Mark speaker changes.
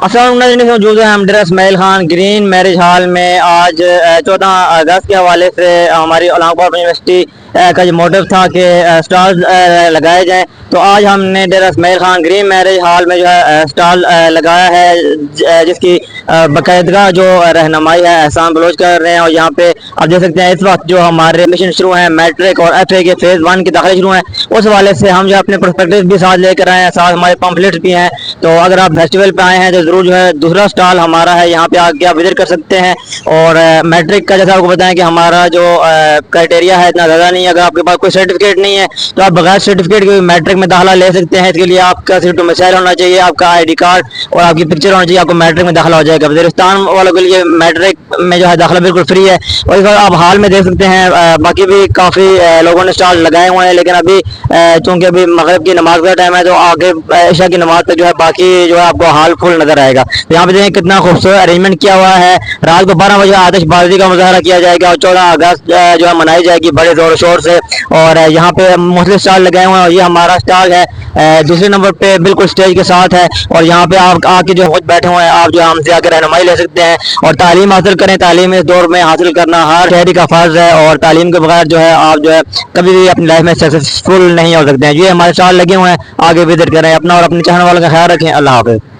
Speaker 1: मौजूद है हम Dera Ismail Khan green marriage hall में। आज 14 अगस्त के हवाले से हमारी इलाहाबाद यूनिवर्सिटी का जो मोटिव था कि स्टॉल लगाए जाएं, तो आज हमने Dera Ismail Khan green marriage hall में जो है स्टॉल लगाया है, जिसकी बाकायदगा जो रहनुमाई है एहसान बलोच कर रहे हैं। और यहाँ पे आप देख सकते हैं इस वक्त जो हमारे मिशन शुरू हैं, मैट्रिक और FA के फेज़ 1 की दाखिले शुरू हैं, उस हवाले से हम जो अपने पर्सपेक्टिव भी साथ लेकर आए हैं, साथ हमारे पम्फलेट्स भी हैं। तो अगर आप फेस्टिवल पे आए हैं तो जरूर जो है दूसरा स्टॉल हमारा है, यहाँ पे आके आप विजिट कर सकते हैं। और मैट्रिक का जैसा आपको बताएं कि हमारा जो क्राइटेरिया है इतना ज़्यादा नहीं है। अगर आपके पास कोई सर्टिफिकेट नहीं है तो आप बगैर सर्टिफिकेट के मैट्रिक में दाखिला ले सकते हैं। इसके लिए आपका सिर्फ डोमिसाइल होना चाहिए, आपका ID कार्ड और आपकी पिक्चर होना चाहिए, आपको मैट्रिक में दाखिला हो जाएगा। वज़ीरिस्तान वालों के लिए मैट्रिक में जो है दाखिला बिल्कुल फ्री है। और इस बार आप हाल में देख सकते हैं बाकी भी काफ़ी लोगों ने स्टॉल लगाए हुए हैं, लेकिन अभी चूँकि अभी मगरिब की नमाज का टाइम है तो आगे ईशा की नमाज तक जो है बाकी जो है आपको हाल फुल नजर आएगा। तो यहाँ पे देखें कितना खूबसूरत अरेंजमेंट किया हुआ है। रात को 12 बजे आतिशबाजी का मुजाहरा किया जाएगा और 14 अगस्त जो है मनाई जाएगी बड़े जोर शोर से। और यहाँ पे मुख्तलिफ स्टॉल लगाए हुए हैं और ये हमारा स्टॉल है दूसरे नंबर पे बिल्कुल स्टेज के साथ है। और यहाँ पे आप आके जो खुद बैठे हुए हैं, आप जो हमसे आकर रहनुमाई ले सकते हैं और तालीम हासिल करें। तालीम इस दौर में हासिल करना हर शहरी का फर्ज है और तालीम के बगैर जो है आप जो है कभी भी अपनी लाइफ में सक्सेसफुल नहीं हो सकते हैं। ये हमारे स्टॉल लगे हुए हैं, आगे विजिट करें। अपना और अपने चाहने वालों का ख्याल रखें। अल्लाह हाफ़िज़।